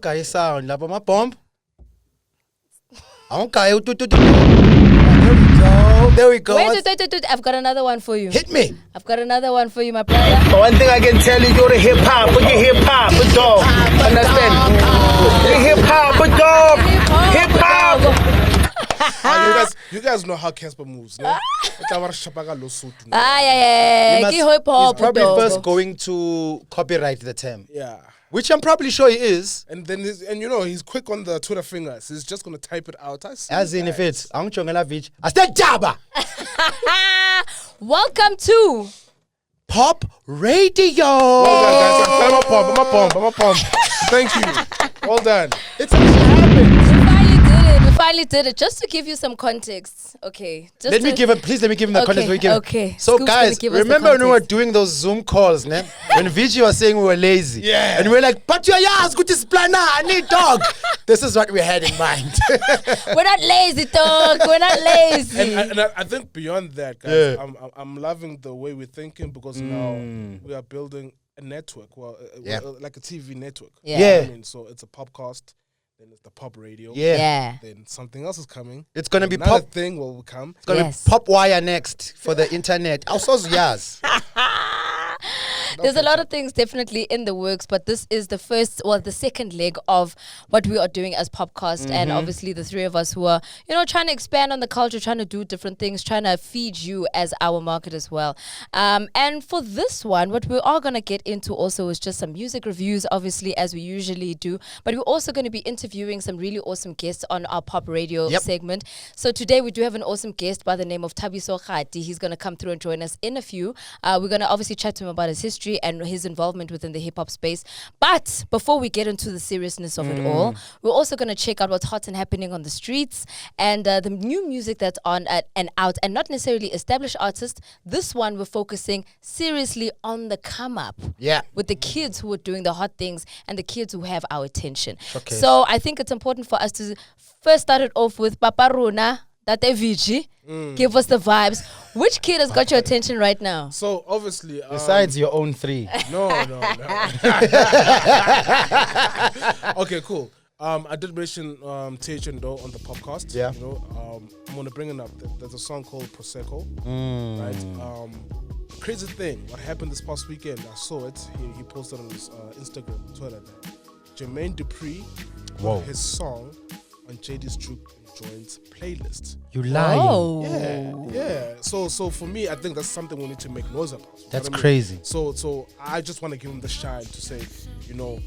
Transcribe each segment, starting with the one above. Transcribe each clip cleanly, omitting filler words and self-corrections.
Guy sound, lapa my bomb. Okay, there we go. Wait. I've got another one for you. Hit me. I've got another one for you, my brother. One thing I can tell you, you're the hip hop, but you hip hop, but dog. Understand? The hip hop, but dog. Hip hop. You guys know how Casper moves, no? He's probably first going to copyright the term. Yeah. Which I'm probably sure he is. And then he's quick on the Twitter fingers. He's just gonna type it out. As in, if it's Angchongelavich, I said Jabba. Welcome to Pop Radio. Well done, guys. I'm a pump. Thank you. Well done. It's actually happened. We finally did it. Just to give you some context, okay. Let me give him the context. Okay. So Scoop's guys, gonna give us the remember when we were context. doing those Zoom calls, ne? When Vigi was saying we were lazy. Yeah. And we were like, but your ass, good is planner, I need dog. This is what we had in mind. We're not lazy, dog. We're not lazy. And I think beyond that, guys, I'm loving the way we're thinking because now we are building a network, like a TV network. Yeah. I mean, so it's a podcast, then it's the Pop Radio. Yeah. Then something else is coming. It's gonna be Another pop. thing will come. It's gonna be Pop Wire next for the internet. Also, yes. There's a lot of things definitely in the works, but this is the second leg of what we are doing as Popcast, and obviously the three of us who are, trying to expand on the culture, trying to do different things, trying to feed you as our market as well. And for this one, what we are going to get into also is just some music reviews, obviously, as we usually do, but we're also going to be interviewing some really awesome guests on our Pop Radio segment. So today we do have an awesome guest by the name of Thabiso Khati. He's going to come through and join us in a few. We're going to obviously chat to him about his history and his involvement within the hip-hop space. But before we get into the seriousness of it all, we're also going to check out what's hot and happening on the streets and the new music that's on and out, and not necessarily established artists. This one, we're focusing seriously on the come-up. Yeah. With the kids who are doing the hot things and the kids who have our attention. Okay. So I think it's important for us to first start it off with Papa Runa, Tate Vigi. Give us the vibes. Which kid has got your attention right now? So obviously, Besides your own three. No. Okay, cool. I did mention TH and Do on the podcast. Yeah. I'm gonna bring it up. There's a song called Prosecco. Right. Crazy thing. What happened this past weekend? I saw it. He posted on his Instagram, Twitter. Jermaine Dupri put his song on JD's Troop Joints playlist. You lying. Oh. Yeah. So for me, I think that's something we need to make noise about. That's crazy. So I just want to give him the shine to say, One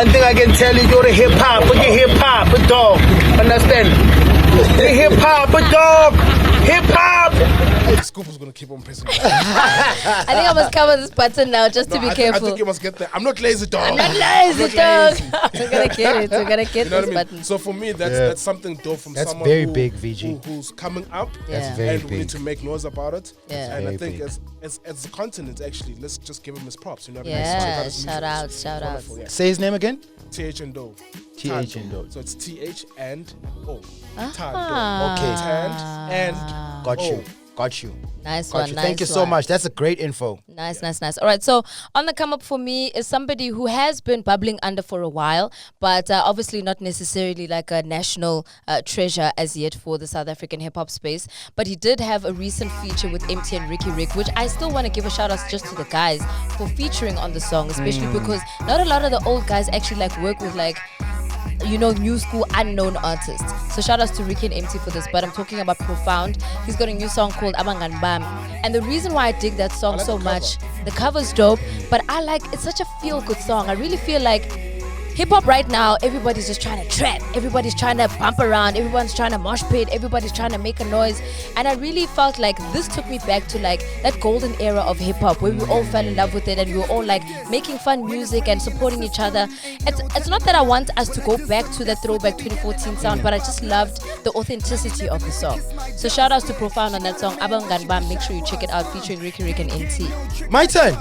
thing I can tell you, you're the hip hop, but you hip hop, but dog. Understand? The hip hop, but dog. Hip hop. Scoop is gonna keep on pressing. I think I must cover this button now just to be careful. I think you must get there. I'm not lazy, dog. I'm not lazy, dog. We're gonna get it. We're gonna get this button. So for me, that's something dope from That's someone very big, VG. who's coming up. That's very and we need big. to make noise about it. Yeah. And I Very think big. as a continent, actually, let's just give him his props. You know what Yeah, I mean? So shout out, it's shout out. wonderful, yeah. Say his name again. TH and Do. TH and Do. So it's TH and O. Ah. Okay. Tand and Got O. you. Got you. Nice Got one. you. Nice Thank you so one. much. That's a great info. Nice. All right. So on the come up for me is somebody who has been bubbling under for a while, but obviously not necessarily like a national treasure as yet for the South African hip hop space. But he did have a recent feature with MT and Ricky Rick, which I still want to give a shout out just to the guys for featuring on the song, especially because not a lot of the old guys actually like work with like, new school unknown artists. So shout outs to Ricky and MT for this, but I'm talking about Profound. He's got a new song called Abangan Bam. And the reason why I dig that song so much, the cover's dope, but it's such a feel good song. I really feel like hip hop right now, everybody's just trying to trap, everybody's trying to bump around, everyone's trying to mosh pit, everybody's trying to make a noise. And I really felt like this took me back to like that golden era of hip hop where we all fell in love with it and we were all like making fun music and supporting each other. It's not that I want us to go back to that throwback 2014 sound, but I just loved the authenticity of the song. So shout outs to Profound on that song, Abangan Bam. Make sure you check it out, featuring Ricky Rick and MT. My turn.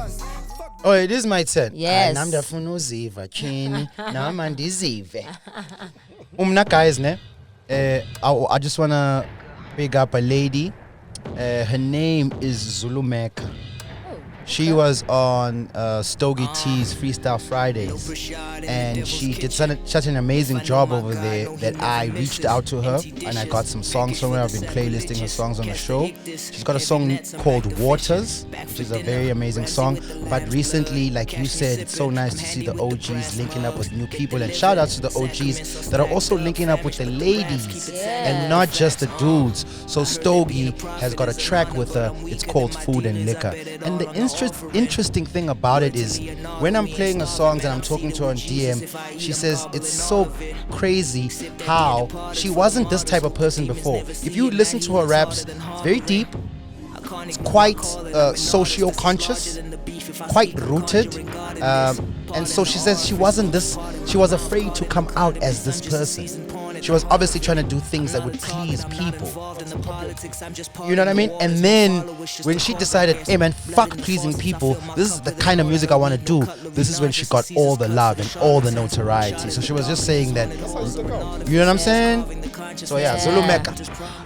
Oh, it is my turn. Yes. Namdafuna uziva chini nama ndizive. Guys, ne? I just wanna pick up a lady. Her name is Zulumeka. She was on Stogie T's Freestyle Fridays, and she did such an amazing job over there that I reached out to her and I got some songs from her. I've been playlisting her songs on the show. She's got a song called Waters, which is a very amazing song. But recently, like you said, it's so nice to see the OGs linking up with new people, and shout outs to the OGs that are also linking up with the ladies and not just the dudes. So Stogie has got a track with her. It's called Food and Liquor. And the interesting thing about it is when I'm playing her songs and I'm talking to her on DM, she says it's so crazy how she wasn't this type of person before. If you listen to her raps, it's very deep. It's quite socio-conscious, quite rooted, and so she says she wasn't this. She was afraid to come out as this person. She was obviously trying to do things that would please people. You know what I mean? And then when she decided, hey man, fuck pleasing people, this is the kind of music I want to do, this is when she got all the love and all the notoriety. So she was just saying that, you know what I'm saying? So yeah, Zulu Mecca.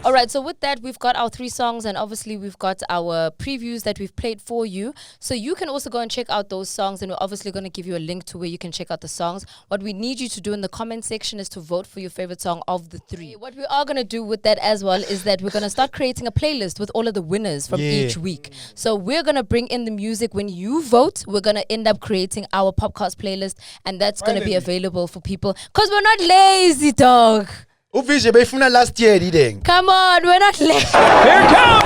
All right, so with that, we've got our 3 songs, and obviously we've got our previews that we've played for you. So you can also go and check out those songs, and we're obviously going to give you a link to where you can check out the songs. What we need you to do in the comment section is to vote for your favorite song of the 3. What we are going to do with that as well is that we're going to start creating a playlist with all of the winners from each week. So we're going to bring in the music. When you vote, we're going to end up creating our Popcast playlist, and that's going to be available for people because we're not lazy, dog. Uvije befuna last year didn't. Come on, we're not lazy. Here it comes!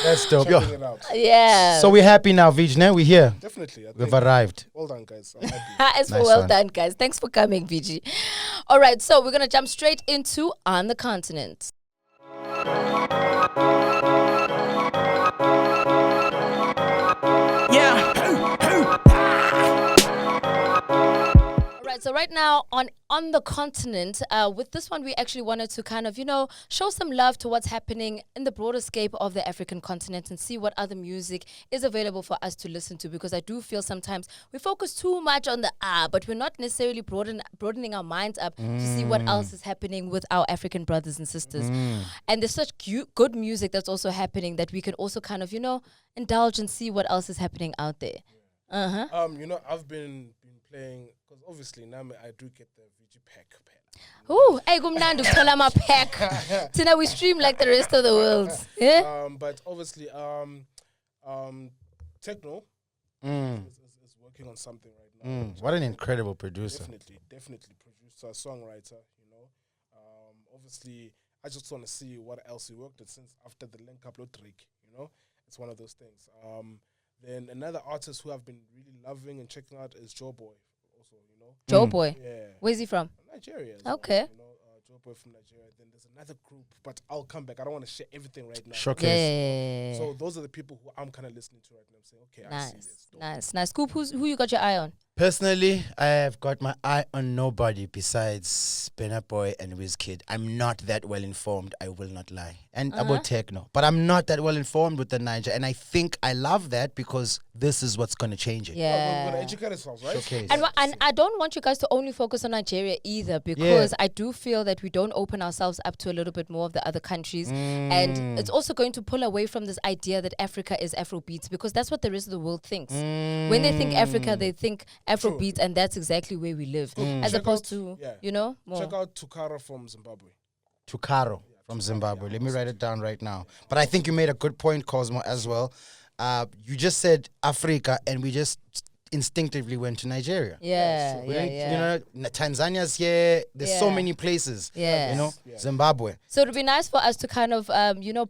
That's dope. Yo. Yeah. So we're happy now, Vijay. We're here. Definitely. We've arrived. Well done, guys. I'm happy. It's Nice well one. done, guys. Thanks for coming, VG. All right, so we're going to jump straight into On the Continent. All right, so right now on the continent, with this one, we actually wanted to kind of, show some love to what's happening in the broader scape of the African continent and see what other music is available for us to listen to, because I do feel sometimes we focus too much on the but we're not necessarily broadening our minds up to see what else is happening with our African brothers and sisters. And there's such good music that's also happening that we can also kind of, indulge and see what else is happening out there. I've been playing, because obviously now I do get the VG pack. Ooh, hey, kumnandi ukuthola ama-pack. Tina, we stream like the rest of the world. Yeah? But obviously, Techno is working on something right now. What an incredible producer. Definitely producer, songwriter, obviously, I just want to see what else he worked at since after the link up Drake, It's one of those things. Then another artist who I've been really loving and checking out is Joe Boy. Also, Joe Boy. Yeah. Where's he from? Nigeria. Okay. Joe Boy from Nigeria. Then there's another group, but I'll come back. I don't want to share everything right now. Showcase. Yeah. So those are the people who I'm kind of listening to right now. I'm saying, okay, I see this. Nice. Scoop, who you got your eye on? Personally, I have got my eye on nobody besides Burna Boy and Wizkid. I'm not that well informed, I will not lie. And about techno. But I'm not that well informed with the Niger. And I think I love that because this is what's going to change it. Yeah. We're going to educate ourselves, right? Showcase. And I don't want you guys to only focus on Nigeria either, because I do feel that we don't open ourselves up to a little bit more of the other countries. And it's also going to pull away from this idea that Africa is Afrobeats, because that's what the rest of the world thinks. When they think Africa, they think Afrobeats, and that's exactly where we live. As opposed to, more. Check out Tukara from Zimbabwe. Tukaro from Zimbabwe. Let me write it down right now. But I think you made a good point, Cosmo, as well. You just said Africa, and we just instinctively went to Nigeria. Yeah. Tanzania's here. There's so many places. Zimbabwe. So it'd be nice for us to kind of,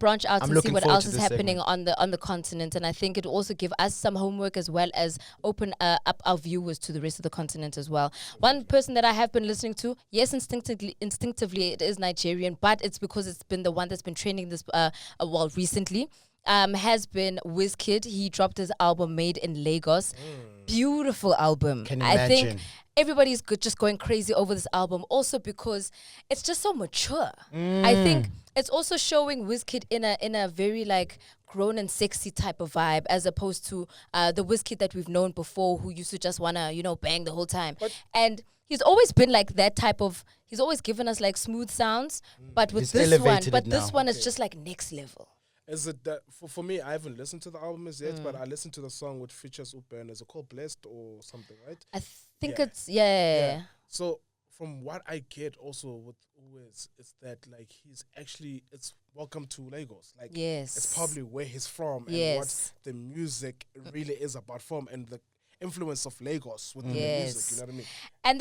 branch out and see what else is happening on the continent. And I think it'll also give us some homework, as well as open up our viewers to the rest of the continent as well. One person that I have been listening to, yes, instinctively it is Nigerian, but it's because it's been the one that's been trending this recently. has been Wizkid. He dropped his album Made in Lagos. Beautiful album. Can I think imagine. everybody's just going crazy over this album also because it's just so mature. I think it's also showing Wizkid in a very like grown and sexy type of vibe as opposed to the Wizkid that we've known before who used to just want to, bang the whole time. And he's always been like that type of, he's always given us like smooth sounds, but with He's this one, elevated but it this now. one is just like next level. Is it that for me? I haven't listened to the album as yet, but I listened to the song with features Upen. Is it called Blessed or something, right? I think Yeah. it's, yeah. So from what I get also with Wiz, it's that like it's welcome to Lagos. Like Yes. it's probably where he's from and Yes. what the music really is about from and the influence of Lagos with the Yes. music. You know what I mean? And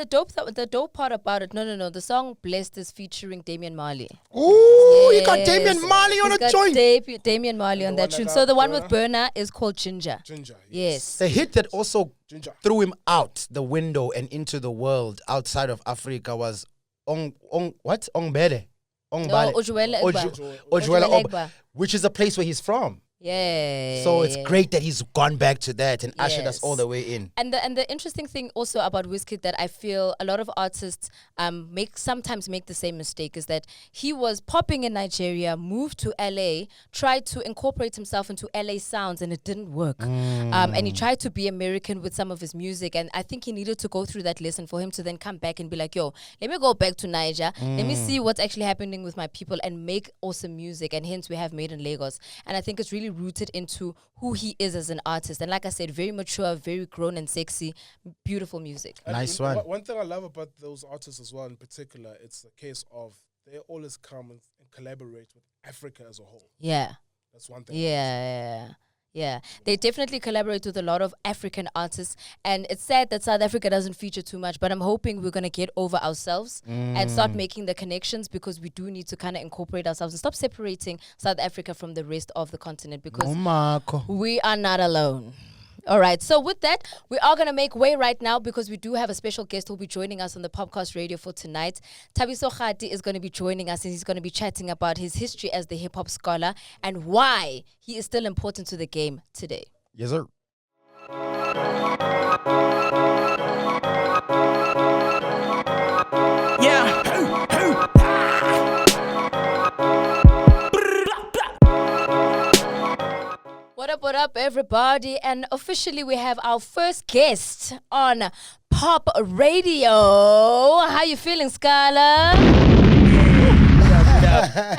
the dope part about it, no, the song Blessed is featuring Damian Marley. Ooh, you got Yes. Damian Marley on He's a got joint. Damian Marley on the that one tune. that So the got one with Burner is called Ginger. Ginger. Yes. The hit that also Ginger. threw him out the window and into the world outside of Africa was what? Ongbede. Ongbale. Ojuela Egba. Ojuela Ojuela Egba, Egba. which is a place where he's from. Yeah. So it's great that he's gone back to that and ushered us Yes. all the way in. And the interesting thing also about Wizkid that I feel a lot of artists sometimes make the same mistake is that he was popping in Nigeria, moved to LA, tried to incorporate himself into LA sounds, and it didn't work. And he tried to be American with some of his music, and I think he needed to go through that lesson for him to then come back and be like, yo, let me go back to Niger, let me see what's actually happening with my people and make awesome music. And hence we have Made in Lagos. And I think it's really rooted into who he is as an artist. And like I said, very mature, very grown and sexy, beautiful music. And Nice you know, one. One thing I love about those artists as well, in particular, it's the case of they always come and collaborate with Africa as a whole. Yeah. That's one thing. Yeah. They definitely collaborate with a lot of African artists. And it's sad that South Africa doesn't feature too much, but I'm hoping we're going to get over ourselves and start making the connections because we do need to kind of incorporate ourselves and stop separating South Africa from the rest of the continent because we are not alone. All right. So with that, we are going to make way right now because we do have a special guest who will be joining us on the POPcast radio for tonight. Thabiso Khati is going to be joining us and he's going to be chatting about his history as the hip-hop scholar and why he is still important to the game today. Yes, sir. What up, everybody? And officially, we have our first guest on Pop Radio. How you feeling, Scala?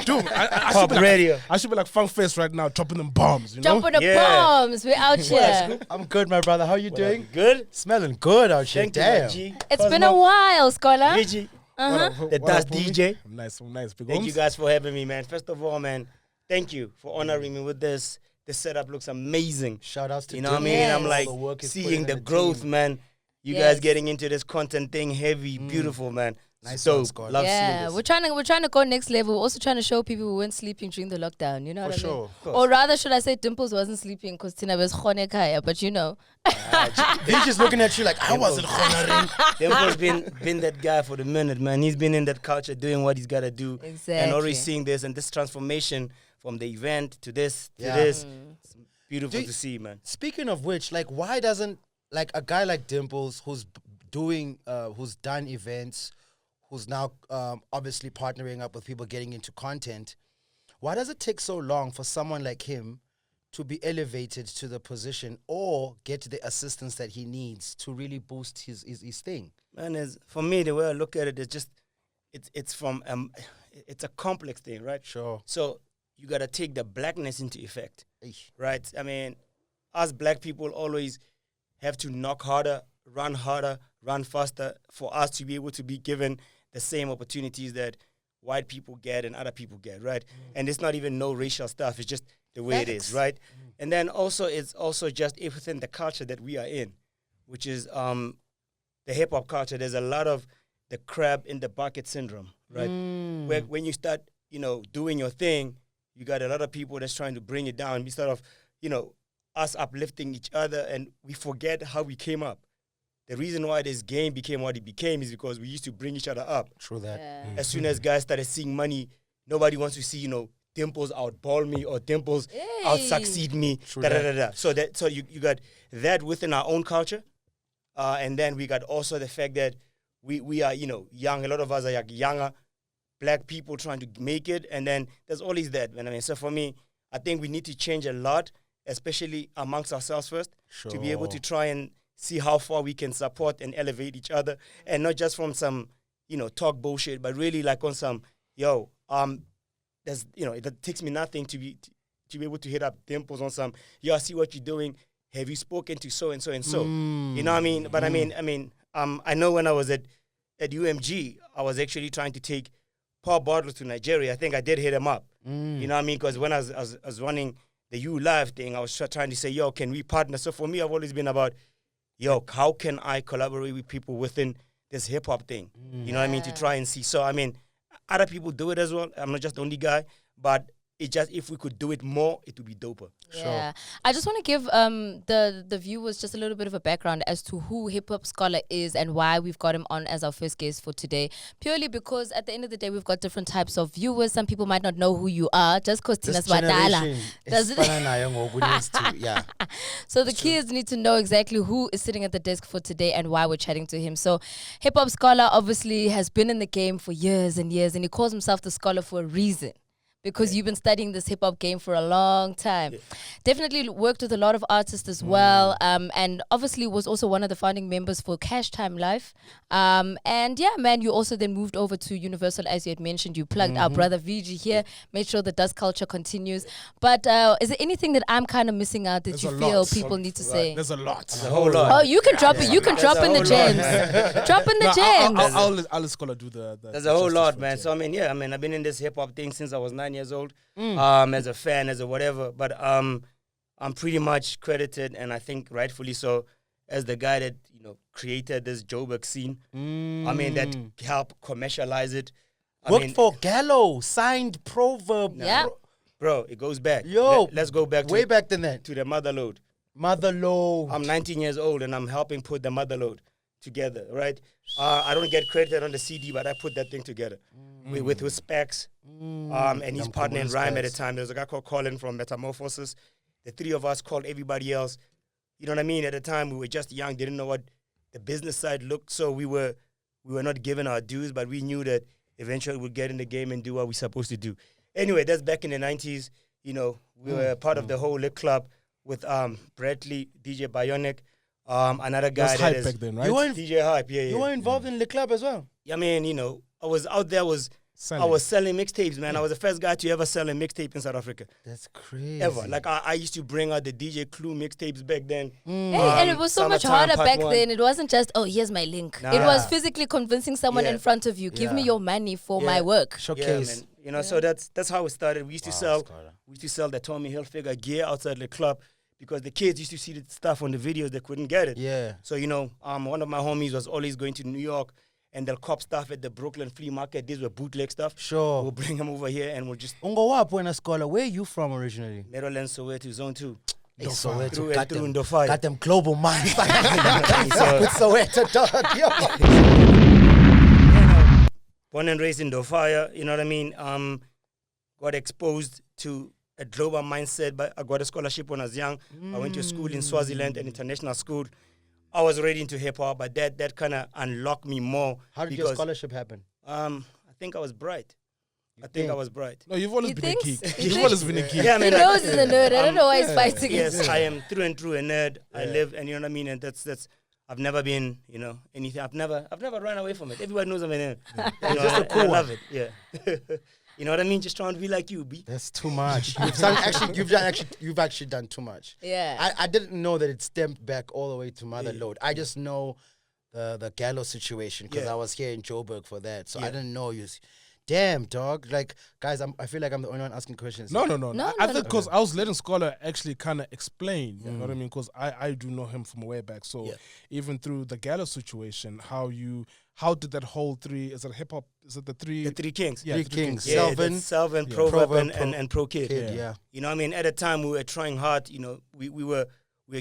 Dude, I Pop Radio. I should be like Funk Fest right now, dropping them bombs, you know? Jumping the Yeah. bombs. We're out here. I'm good, my brother. How you doing? Good? Smelling good out here. Thank you, Damn. my G. It's been a while, Scholar. Gigi, Uh-huh. the Dust DJ. I'm nice. Big Thank you homes. guys for having me, man. First of all, man, thank you for honoring me with this. The setup looks amazing. Shout outs to You know what I mean? Yes. I'm like All the work he's putting seeing in the the growth, team. man. You Yes. guys getting into this content thing heavy, beautiful, man. Nice So one, Scott. love Yeah, seeing this. we're trying to go next level. We're also trying to show people who weren't sleeping during the lockdown. You know what For I mean? sure. Of course. Or rather, should I say Dimples wasn't sleeping because Tina was khonekaya, but you know. He's just looking at you like, I wasn't honoring. Dimpo's been that guy for the minute, man. He's been in that culture doing what he's got to do. And already Exactly. seeing this and this transformation from the event to this, Yeah. to this. It's beautiful Do- to see, man. Speaking of which, like, why doesn't like a guy like Dimples, who's who's done events, who's now obviously partnering up with people getting into content, why does it take so long for someone like him to be elevated to the position or get the assistance that he needs to really boost his thing? Man, for me, the way I look at it is just, it's from, it's a complex thing, right? Sure. So you got to take the blackness into effect, Eesh. right? I mean, us black people always have to knock harder, run faster for us to be able to be given the same opportunities that white people get and other people get, right? And it's not even no racial stuff. It's just the way it is, Facts. right? And then also, it's also just within the culture that we are in, which is the hip-hop culture. There's a lot of the crab in the bucket syndrome, right? Where when you start, doing your thing, you got a lot of people that's trying to bring it down instead of, us uplifting each other, and we forget how we came up. The reason why this game became what it became is because we used to bring each other up. True that. Yeah. As soon as guys started seeing money, nobody wants to see, Dimples outball me or Dimples Hey. out-succeed me. Da, da, da, da. So you got that within our own culture. And then we got also the fact that we are, young. A lot of us are like younger black people trying to make it. And then there's always that. So for me, I think we need to change a lot, especially amongst ourselves first, to be able to try and see how far we can support and elevate each other. And not just from some, talk bullshit, but really like on some, it takes me nothing to be able to hit up Dimples on some, I see what you're doing. Have you spoken to so and so and so? You know what I mean? But I know when I was at UMG, I was actually trying to take Paul Bartlett to Nigeria. I think I did hit him up. You know what I mean? Because when I was running the U Live thing, I was trying to say, can we partner? So for me, I've always been about, how can I collaborate with people within this hip hop thing? You know what I mean? To try and see. So other people do it as well. I'm not just the only guy, but it just, if we could do it more, it would be doper. Yeah. I just want to give the viewers just a little bit of a background as to who Hip Hop Scholar is and why we've got him on as our first guest for today. Purely because at the end of the day, we've got different types of viewers. Some people might not know who you are just because Tina's Wadala. Yeah. So the kids need to know exactly who is sitting at the desk for today and why we're chatting to him. So Hip Hop Scholar obviously has been in the game for years and years, and he calls himself the scholar for a reason. Because you've been studying this hip-hop game for a long time. Definitely worked with a lot of artists as well. And obviously was also one of the founding members for Cash Time Life. And yeah, man, you also then moved over to Universal, as you had mentioned. You plugged our brother VG here, made sure the dust culture continues. But is there anything that I'm kind of missing out that you feel people need to say? There's a lot. There's a whole lot. Oh, you can drop it. You can drop in the gems. Drop in the gems. I'll let Scholar do the There's a whole lot, man. So, I've been in this hip-hop thing since I was 9 years old, as a fan, as a whatever. But I'm pretty much credited, and I think rightfully so, as the guy that created this Joburg scene. That helped commercialize it. Worked for Gallo, signed Proverb. Yeah. Bro, it goes back. Yo, let's go back way back than that. to the Motherload. Motherload. I'm 19 years old, and I'm helping put the Motherload together, right? I don't get credited on the CD, but I put that thing together with Specs and his partner in rhyme at the time. There was a guy called Colin from Metamorphosis. The three of us called everybody else. You know what I mean? At the time, we were just young, didn't know what the business side looked. So we were not given our dues, but we knew that eventually we'd get in the game and do what we're supposed to do. Anyway, that's back in the 90s. We were part of the whole Lit Club with Bradley, DJ Bionic, another guy That's Hype back then, right? DJ Hype, yeah. You were involved in the club as well? Yeah, I was out there, I was selling mixtapes, man. I was the first guy to ever sell a mixtape in South Africa. That's crazy. Ever. Like, I used to bring out the DJ Clue mixtapes back then. And it was so much harder back then. It wasn't just, here's my link. Nah. It was physically convincing someone in front of you, give me your money for my work. Showcase. Yeah, man. So that's how it started. We used to sell the Tommy Hilfiger gear outside the club because the kids used to see the stuff on the videos, they couldn't get it. Yeah. So, one of my homies was always going to New York, and they'll cop stuff at the Brooklyn flea market. These were bootleg stuff. Sure. We'll bring them over here and we'll just... Scholar, where are you from originally? Maryland, Soweto, Zone 2. Soweto. Through Ndofai. Got them global minds. With Soweto, dog. Yo. Born and raised in Ndofai, you know what I mean? Got exposed to a global mindset, but I got a scholarship when I was young. I went to school in Swaziland, an international school. I was already into hip-hop, but that kind of unlocked me more. How did your scholarship happen? I think I was bright. I was bright. No, you've always You been think? a geek. You You've think? always been a geek. Yeah, He knows he's a nerd. I don't know why he's fighting Yes, it. I am through and through a nerd. I live, and you know what I mean? And that's I've never been, anything. I've never run away from it. Everybody knows I'm a nerd. I love it, yeah. You know what I mean? Just trying to be like you, B. That's too much. You've actually done too much. Yeah. I didn't know that it stemmed back all the way to Motherload. I just know the Gallo situation because I was here in Joburg for that. So I didn't know you. Damn, dog. Like, guys, I feel like I'm the only one asking questions. No. No, I think because I was letting Scholar actually kind of explain, you know what I mean? Because I do know him from way back. So even through the Gallo situation, how did that whole is it hip hop? Is it the three? The Three Kings. Yeah, Three Kings. Yeah, Selvin, Proverb, and Pro Kid. Yeah. You know what I mean? At the time, we were trying hard. We were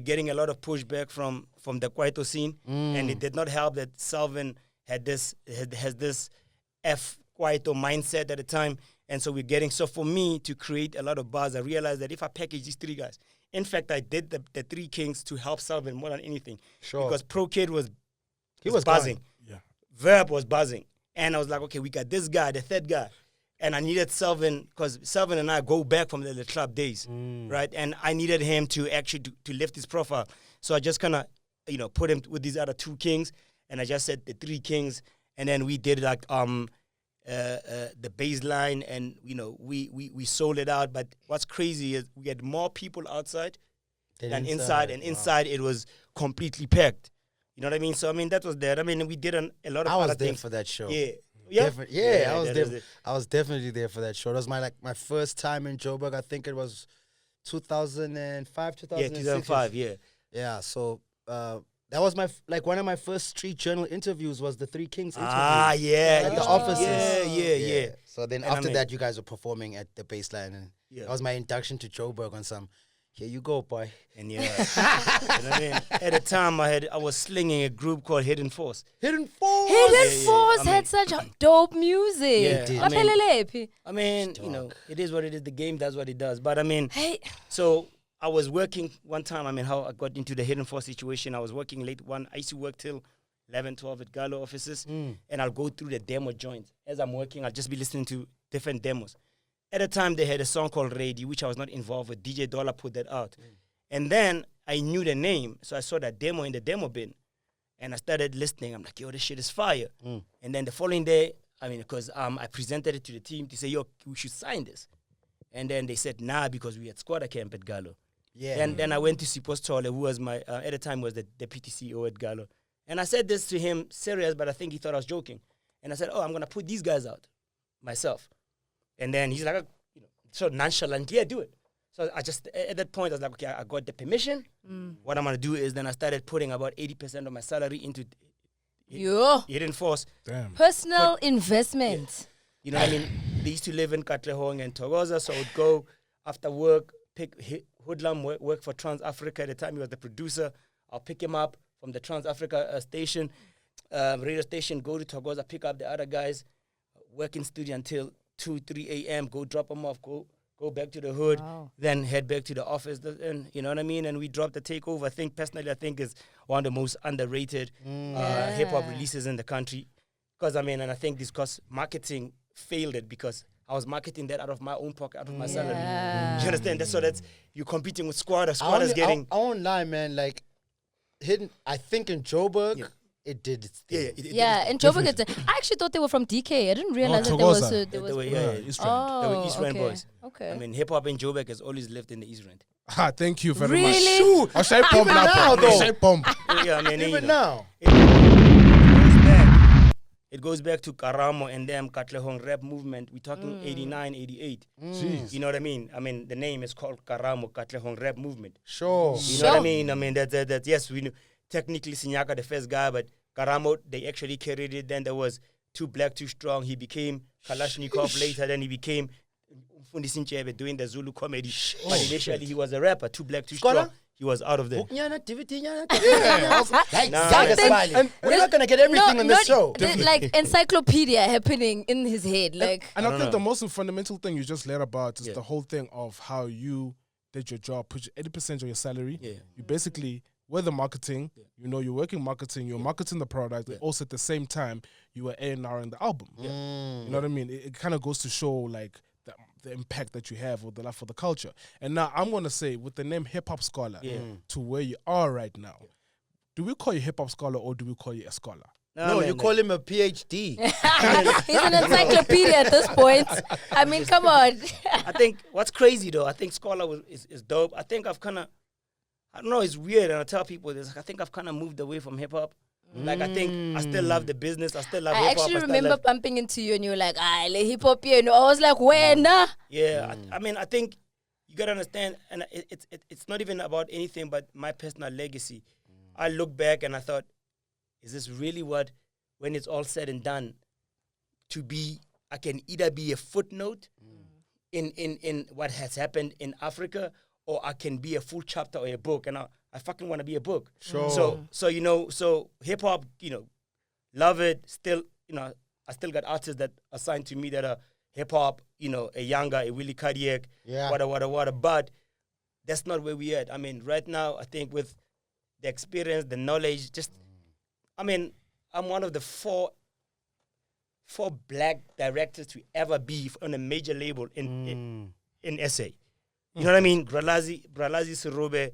getting a lot of pushback from the Kwaito scene, and it did not help that Selvin has this Kwaito mindset at the time. And so we're getting, so for me to create a lot of buzz, I realized that if I package these three guys, in fact, I did the Three Kings to help Selvin more than anything. Sure. Because Pro Kid was was buzzing. gone. Yeah. Verb was buzzing. And I was like, okay, we got this guy, the third guy. And I needed Selvin, because Selvin and I go back from the club days, right? And I needed him to actually to lift his profile. So I just kind of, put him with these other two kings. And I just said the Three Kings. And then we did like the baseline, and we sold it out. But what's crazy is we had more people outside than inside, and inside it was completely packed. You know what I mean? So I mean that was that. I mean we did a lot of. I was other there things for that show. Yeah. I was there. I was definitely there for that show. That was my first time in Joburg. I think it was 2005, 2006. Yeah, 2005. Yeah. Yeah. So that was one of my first street journal interviews was the Three Kings interview. Ah, yeah. At the offices. Yeah. So then after that, you guys were performing at the baseline, and Yeah. that was my induction to Joburg on some. Here you go, boy. And yeah, you know what I mean? At the time I was slinging a group called Hidden Force. Hidden Force. Hidden Force had such dope music. Yeah, did. I mean, it is what it is. The game does what it does. But I mean, Hey. so I was working one time. I mean, how I got into the Hidden Force situation. I was working late one. I used to work till 11, 12 at Gallo offices. And I'll go through the demo joints. As I'm working, I'll just be listening to different demos. At the time, they had a song called Radio, which I was not involved with. DJ Dollar put that out. And then I knew the name. So I saw that demo in the demo bin. And I started listening. I'm like, yo, this shit is fire. And then the following day, I mean, because I presented it to the team to say, yo, we should sign this. And then they said, nah, because we had squatter camp at Gallo. Yeah. And then I went to Sipos Tole, who was my, at the time was the deputy CEO at Gallo. And I said this to him serious, but I think he thought I was joking. And I said, oh, I'm going to put these guys out myself. And then he's like, so nonchalant, yeah, do it. So I just, at that point, I was like, okay, I got the permission. What I'm going to do is then I started putting about 80% of my salary into Hidden Force. Damn. Personal investment. You know what I mean? They used to live in Katlehong and Togoza, so I would go after work, pick Hoodlum, work for Trans Africa. At the time, he was the producer. I'll pick him up from the Trans Africa station, radio station, go to Togoza, pick up the other guys, work in studio until 2, 3 a.m., go drop them off, go back to the hood, then head back to the office, and you know what I mean? And we dropped the takeover. I think is one of the most underrated hip-hop releases in the country. Because, I mean, and I think this because marketing failed it because I was marketing that out of my own pocket, out of my salary. Do you understand? So that's, you're competing with Squatters. Squatters getting... I won't lie, man. Like, I think in Joburg, it did its thing. And Joburg, I actually thought they were from DK. I didn't realize that Togoza. they They were East Rand. They were East Rand boys. Okay. I mean, hip-hop in Joburg has always lived in the East Rand. Thank you very Really? much. Shoot. I say pump Even now, though. I say pump. Yeah, I mean, Even now. It goes back to Karamo and them Katlehong rap movement. We're talking 89, 88. Jeez. You know what I mean? I mean, the name is called Karamo Katlehong rap movement. Sure. You know what I mean? I mean, that yes, we knew. Technically, Sinyaka the first guy, but Karamo, they actually carried it. Then there was Too Black, Too Strong. He became Kalashnikov later. Then he became Fundi Sinchebe doing the Zulu comedy. But initially, he was a rapper. Too Black, Too Strong. He was out of there. We're not going to get everything on this show. Like encyclopedia happening in his head. Like, And I think the most fundamental thing you just learned about is the whole thing of how you did your job, put 80% of your salary. Yeah. You basically were the marketing. You know, you're working marketing. You're marketing the product. But also at the same time, you were A&R in the album. You know what I mean? It kind of goes to show like the impact that you have or the love for the culture. And now I'm going to say with the name Hip Hop Scholar to where you are right now, do we call you Hip Hop Scholar or do we call you a scholar? No, you call him a PhD. he's an encyclopedia at this point. I mean, come on. I think what's crazy though, I think Scholar is dope. I think I've kind of, I don't know, it's weird, and I tell people this. I think I've kind of moved away from hip hop. Like I think I still love the business. I still love hip hop. I actually remember bumping into you, and you were like, "Ah, hip hop." I was like, "When?" Yeah, I mean, I think you gotta understand, and it's not even about anything but my personal legacy. I look back and I thought, is this really what, when it's all said and done, to be? I can either be a footnote in what has happened in Africa, or I can be a full chapter or a book, and I fucking want to be a book. Sure. So hip hop, love it. Still, I still got artists that are signed to me that are hip hop, you know, a younger, a Willie Cardiac, whatever. But that's not where we at. I mean, right now, I think with the experience, the knowledge, just, I mean, I'm one of the four black directors to ever be on a major label in SA. You know what I mean? Bralazi Surube,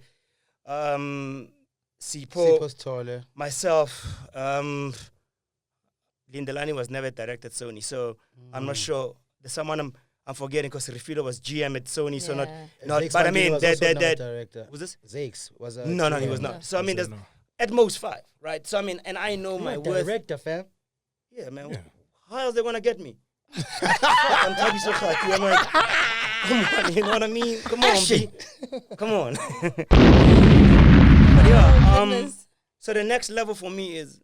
Sipo's Tole. myself, Lindelani was never directed at Sony, so I'm not sure. There's someone I'm forgetting because Refilo was GM at Sony, so not. Zakes But I Mandela mean, was also not a director. was this? Zakes was a No, he GM. was not. So I mean, there's at most 5, right? So I mean, and I know my worth. Director, fam. Yeah, man. Yeah. How else they gonna get me? I'm talking so hard. I'm like, come on, you know what I mean? Come on, B. Come on. But yeah, so the next level for me is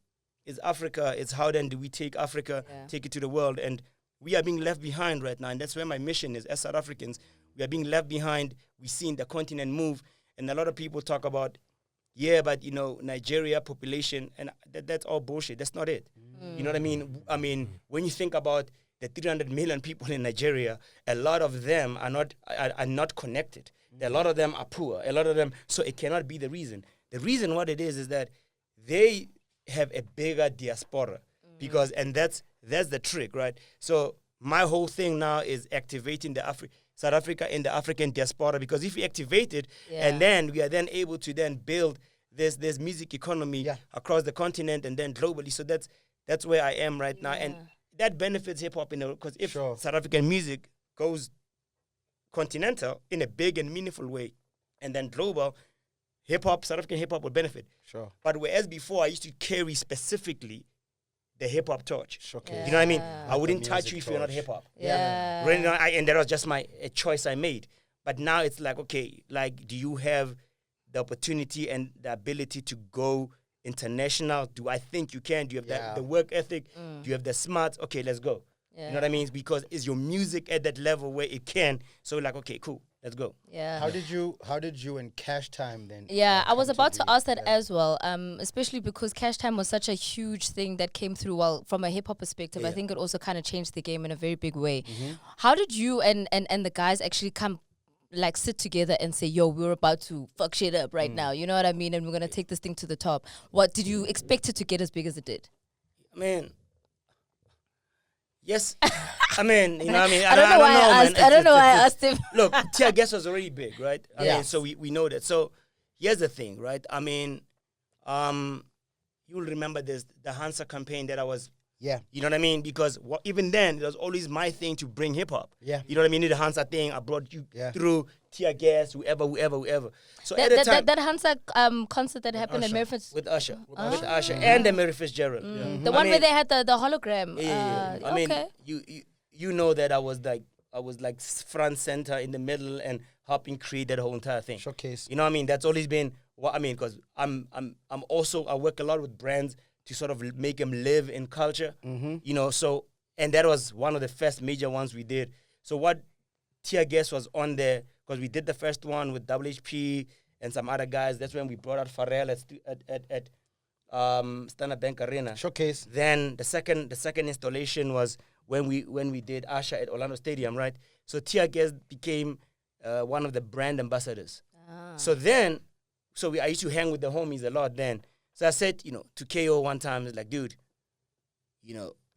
Africa. It's how then do we take Africa, take it to the world, and we are being left behind right now, and that's where my mission is. As South Africans, we are being left behind. We've seen the continent move, and a lot of people talk about, but you know, Nigeria population, and that's all bullshit. That's not it. You know what I mean? I mean, when you think about the 300 million people in Nigeria, a lot of them are not connected. A lot of them are poor. A lot of them, so it cannot be the reason. The reason what it is that they have a bigger diaspora because, and that's the trick, right? So my whole thing now is activating South Africa in the African diaspora, because if we activate it, and then we are then able to then build this music economy across the continent and then globally. So that's where I am right now, and that benefits hip hop, because if South African music goes continental in a big and meaningful way, and then global, South African hip hop would benefit. Sure. But whereas before I used to carry specifically the hip hop torch. Showcase. You know what I mean? I wouldn't The touch you music if you're not torch. hip hop. Yeah. Really, and that was just a choice I made. But now it's like, okay, like, do you have the opportunity and the ability to go international? Do I think you can? Do you have the work ethic? Do you have the smarts? Okay, let's go. Yeah. You know what I mean? Because is your music at that level where it can? So like, okay, cool, let's go. Yeah. How did you and Cash Time then? Yeah, I was come about to be? ask that as well, especially because Cash Time was such a huge thing that came through. Well, from a hip hop perspective, I think it also kind of changed the game in a very big way. How did you and the guys actually come, like, sit together and say, yo, we're about to fuck shit up right now, you know what I mean? And we're going to take this thing to the top. What did you expect it to get as big as it did? I mean, yes. I mean, you know what I mean? I don't know why I asked him. Look, Tear Gas was already big, right? I Yeah. mean, so we know that. So here's the thing, right? I mean, you'll remember the Hansa campaign that I was, you know what I mean? Because even then, it was always my thing to bring hip hop. Yeah. You know what I mean? The Hansa thing, I brought you through Tear Gas, whoever. So at the That time, that Hansa concert that happened at Merfitz. with Usher, with Usher and the Mary Fitzgerald. The one where they had the hologram. Yeah. I mean, okay. you know that I was like front center in the middle and helping create that whole entire thing. Showcase. You know what I mean? That's always been what I mean, because I'm also, I work a lot with brands to sort of make them live in culture. You know, so, and that was one of the first major ones we did. So what Tear Gas was on there, because we did the first one with WHP and some other guys. That's when we brought out Pharrell at Standard Bank Arena. Showcase. Then the second installation was when we did Usher at Orlando Stadium, right? So Tear Gas became one of the brand ambassadors. So then, I used to hang with the homies a lot then. So I said, to KO one time, it's like, dude,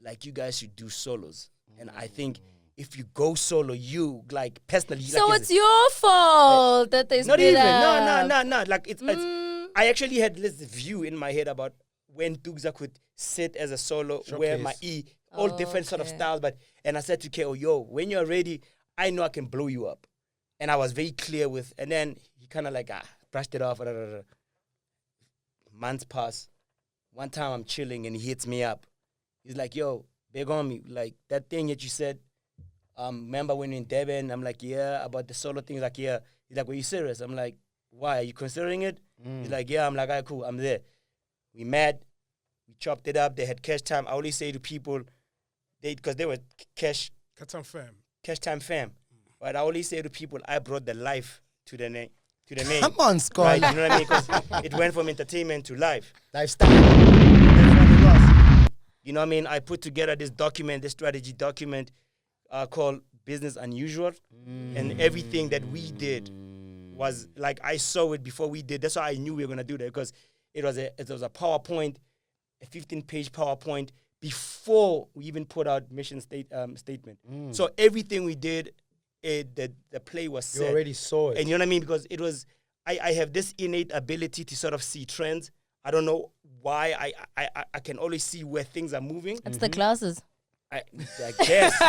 like, you guys should do solos. And I think if you go solo, you, like, personally... So like, it's your fault that they not split even. up. No. Like, it's I actually had this view in my head about when Dugza could sit as a solo, wear my all different sort of styles. And I said to KO, yo, when you're ready, I know I can blow you up. And I was very clear with, and then he kind of like brushed it off. Months pass. One time I'm chilling and he hits me up. He's like, yo, big on me. Like, that thing that you said, remember when you're in Devon? I'm like, yeah, about the solo thing. He's like, yeah. He's like, were you serious? I'm like, why? Are you considering it? He's like, yeah. I'm like, all right, cool. I'm there. We met. We chopped it up. They had Cash Time. I always say to people, because they were Cash Time fam. Right? I always say to people, I brought the life to the name. Come on, Scott. Right? You know what I mean? Because it went from entertainment to life. Lifestyle. That's what it was. You know what I mean? I put together this document, this strategy document called Business Unusual. And everything that we did was like, I saw it before we did. That's why I knew we were going to do that, because it was a PowerPoint, a 15-page PowerPoint before we even put out mission statement. So everything we did, the play was set. You already saw it. And you know what I mean? Because it was, I have this innate ability to sort of see trends. I don't know why I can always see where things are moving. It's the classes. I guess.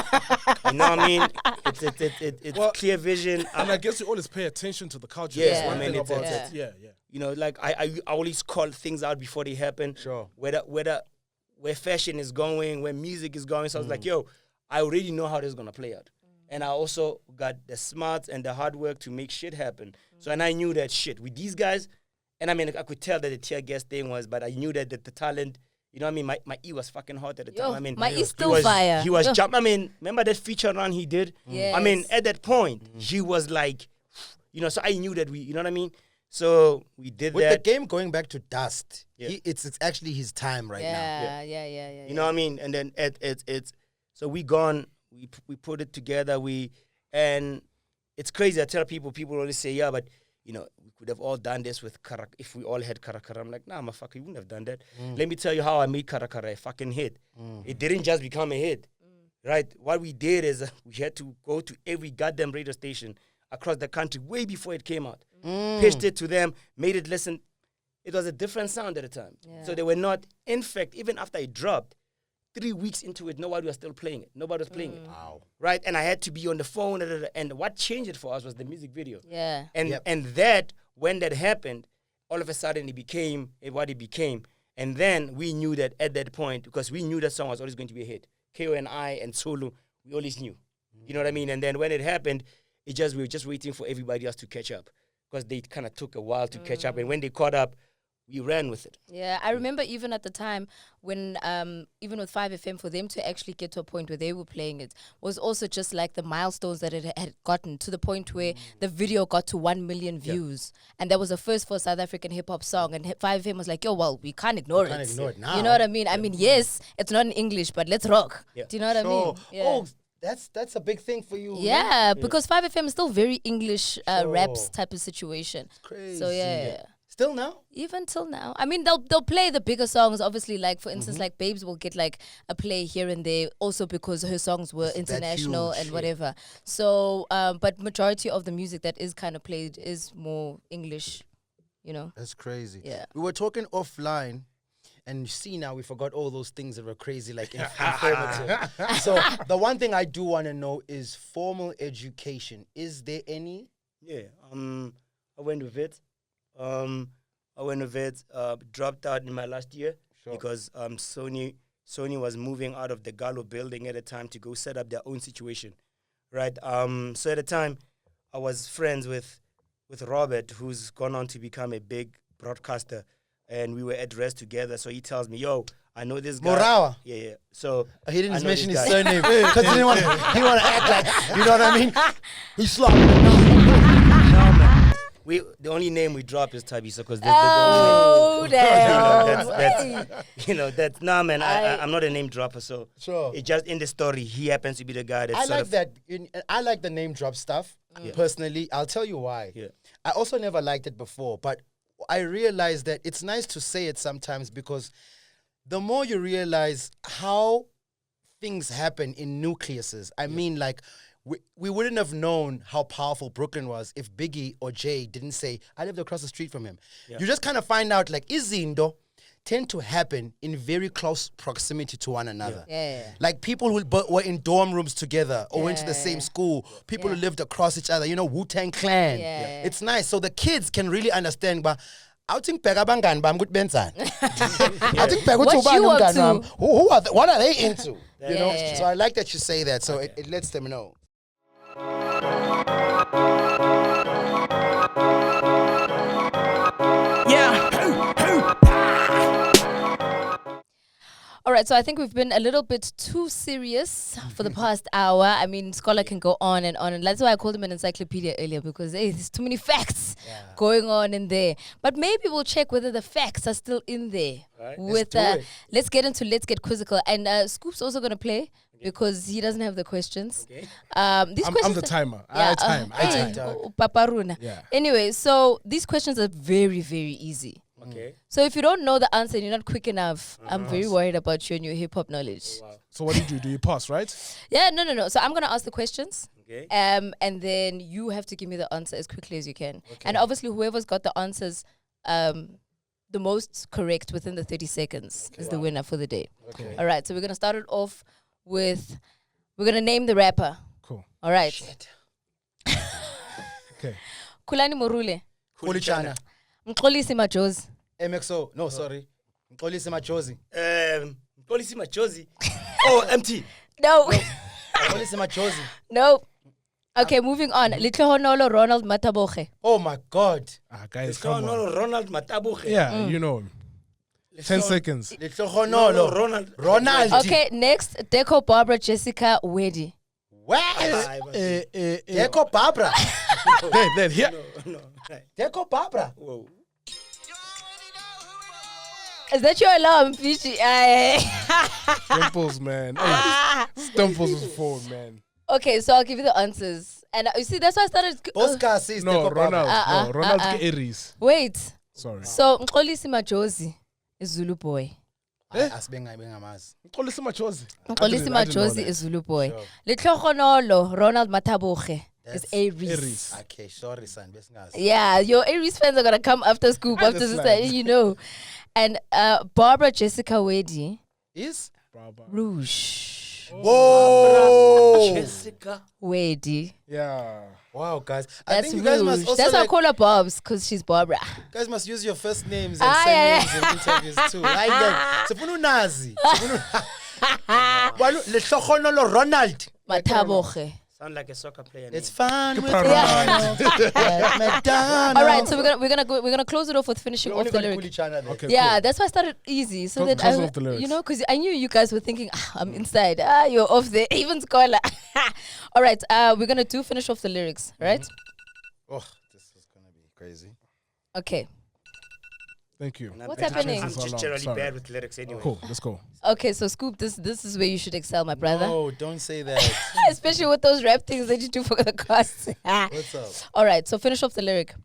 You know what I mean? It's clear vision. And I guess you always pay attention to the culture. Yeah, That's one I mean, thing it's- about it's- it. Yeah, yeah. You know, like I always call things out before they happen. Sure. Where fashion is going, where music is going. So I was like, yo, I already know how this is gonna play out. And I also got the smarts and the hard work to make shit happen. So, and I knew that shit with these guys, and I mean, I could tell that the tear gas thing was, but I knew that the talent, you know what I mean? My E was fucking hot at the time. I mean, my E's he still was, fire. He was Yo. I mean, remember that feature run he did? I mean, Yes. at that point, he was like, you know, so I knew that you know what I mean? So we did With that. the game going back to dust, Yeah. it's actually his time right now. Yeah. You know what I mean? And then it's so we put it together. And it's crazy. I tell people always say, yeah, but you know, we could have all done this with Karak if we all had Karakara. I'm like, nah, motherfucker, you wouldn't have done that. Let me tell you how I made Karakara a fucking hit. It didn't just become a hit, right? What we did is we had to go to every goddamn radio station across the country way before it came out. Pitched it to them, made it listen. It was a different sound at the time. Yeah. So they were not, in fact, even after it dropped, 3 weeks into it, nobody was still playing it. Nobody was playing it. Wow. Right? And I had to be on the phone. And what changed it for us was the music video. Yeah. And that, when that happened, all of a sudden it became what it became. And then we knew that at that point, because we knew that song was always going to be a hit. KO and I and Solo, we always knew. You know what I mean? And then when it happened, we were just waiting for everybody else to catch up, because they kind of took a while to catch up. And when they caught up, we ran with it. Yeah, I remember even at the time when, even with 5FM, for them to actually get to a point where they were playing it was also just like the milestones that it had gotten to the point where the video got to 1 million views. And that was the first for a South African hip hop song. And 5FM was like, yo, well, we can't ignore it. Can't ignore it now. You know what I mean? I mean, yes, it's not in English, but let's rock. Yeah. Do you know what I mean? Yeah. Oh, that's a big thing for you. Yeah, because 5FM is still very English raps Sure. type of situation. Crazy. So yeah. Still now? Even till now. I mean, they'll play the bigger songs, obviously, like, for instance, like Babes will get, like, a play here and there, also because her songs were That international huge, and yeah. whatever. So, but majority of the music that is kind of played is more English, you know? That's crazy. Yeah. We were talking offline, and you see now we forgot all those things that were crazy, like informative. So the one thing I do want to know is formal education. Is there any? Yeah. I went with it. Dropped out in my last year because Sony was moving out of the Gallo building at the time to go set up their own situation, right? So at the time, I was friends with Robert, who's gone on to become a big broadcaster, and we were at rest together. So he tells me, "Yo, I know this guy." Morawa. Yeah. So He didn't I know mention his this guy. surname because he didn't want to act like, you know what I mean? He slopped. No, man. The only name we drop is Tabisa because that's Oh, damn. that's nah, man. I'm not a name dropper, so Sure. it just in the story he happens to be the guy that I sort like of that. I like the name drop stuff personally. I'll tell you why. Yeah. I also never liked it before, but I realized that it's nice to say it sometimes because the more you realize how things happen in nucleuses, I mean, like, we wouldn't have known how powerful Brooklyn was if Biggie or Jay didn't say, I lived across the street from him. Yeah. You just kind of find out, like, izindo tend to happen in very close proximity to one another. Yeah. Like people who were in dorm rooms together or went to the same school, people who lived across each other, you know, Wu-Tang Clan. Yeah. It's nice. So the kids can really understand, but I think I think What you up to? what are they into? You know? Yeah. So I like that you say that. So it lets them know. All right, so I think we've been a little bit too serious for the past hour. I mean, Scholar can go on, and that's why I called him an encyclopedia earlier, because there's too many facts going on in there. But maybe we'll check whether the facts are still in there. Right. With let's get quizzical, and Scoop's also gonna play because he doesn't have the questions. Okay. These I'm questions the timer. Yeah, I time. Paparuna. Yeah. Anyway, so these questions are very, very easy. Okay. So if you don't know the answer and you're not quick enough, I'm very worried about you and your hip hop knowledge. Wow. So what do? Do you pass, right? Yeah, no. So I'm gonna ask the questions. Okay. And then you have to give me the answer as quickly as you can. And obviously whoever's got the answers the most correct within the 30 seconds is the winner for the day. Okay. All right, so we're gonna start it off with we're gonna name the rapper. Cool. All right. Okay. Kulani Morule. Kulichana. Mxolisi Majozi. MXO. No, sorry. Mxolisi Majozi. Policy Machozi. Oh, MT. No. Mxolisi Majozi. No. Okay, moving on. Litlohonolo Ronald Mataboge. Oh my God. Guys, come on. Ronald Matabuche. Yeah, you know him. 10 seconds. Litlohonolo. Ronald. Okay, next, Deco Barbara Jessica Wedi. What? Deco Barbara. There, here. No. Right. Deco Barbara. Whoa. Is that your alarm, Fishy? Dimples, man. Hey, Dimples is forward, man. Okay, so I'll give you the answers. And you see, that's why I started. Oscar says No, Deco Ronald. Barbara. No, Ronald Aries. Wait. Sorry. So, Mxolisi Majozi is Zulu boy. Asibenga amazi. Mxolisi Machozi. Mxolisi Majozi is Zulu boy. Sure. Litlohonolo Ronald Mataboge is That's Aries. Aries. Okay, sorry, son. Besingazi. Yeah, your Aries fans are gonna come after Scoop after this, slide. you know. And Barbara Jessica Wedi, Is? Rouge. Whoa. Jessica. Wedi. Yeah. Wow, guys. I That's think you guys must Rouge. also That's why I like, call her Bobs, because she's Barbara. guys must use your first names and Yeah. surnames in interviews too. Like that. Sifuna unazi. Walu lehlohonolo Ronald. Mataboge. Sound like a soccer player. It's fun with Ronald. McDonald. All right, so we're gonna close it off with finishing off the lyric. Okay, Yeah, cool. that's why I started easy, so Close- that close off the lyrics. you know, because I knew you guys were thinking, I'm inside. You're off there, even Scholar. All right, we're gonna finish off the lyrics, right? Oh, this is gonna be crazy. Okay. Thank you. What's happening? I'm So just long, generally sorry. bad with lyrics anyway. Cool, let's go. Okay, so Scoop, this is where you should excel, my brother. No, don't say that. Especially with those rap things that you do for the costs. What's up? All right, so finish off the lyric.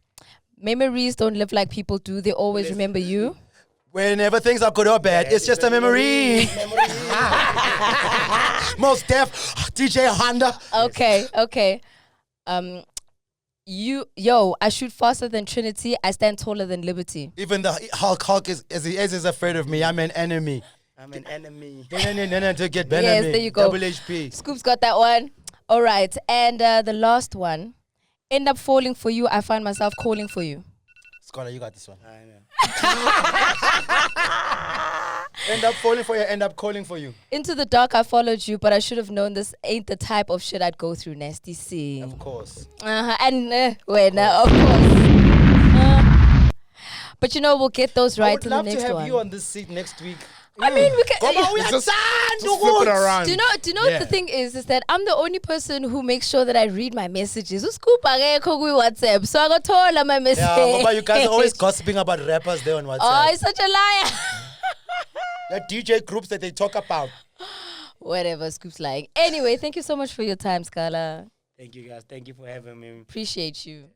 Memories don't live like people do. They always remember you. Whenever things are good or bad, it's just a memory. Most Def, DJ Honda. Okay. I shoot faster than Trinity. I stand taller than Liberty. Even the Hulk is afraid of me. I'm an enemy. I'm an enemy. To get better. Yes, there you go. Double HP. Scoop's got that one. All right, and the last one. End up falling for you. I find myself calling for you. Scholar, you got this one. I know. End up falling for you, end up calling for you. Into the dark, I followed you, but I should have known this ain't the type of shit I'd go through. Nasty C. Of course. And of course. But you know, we'll get those I right would in the love next to have one. you on this seat next week. I mean, we can. Just flip it around. Do you know what the thing is that I'm the only person who makes sure that I read my messages. Uscoop akekho WhatsApp, so I got told my message. Yeah, but you guys are always gossiping about rappers there on WhatsApp. Oh, he's such a liar. The DJ groups that they talk about. Whatever, Scoop's lying. Anyway, thank you so much for your time, Scala. Thank you guys. Thank you for having me. Appreciate you.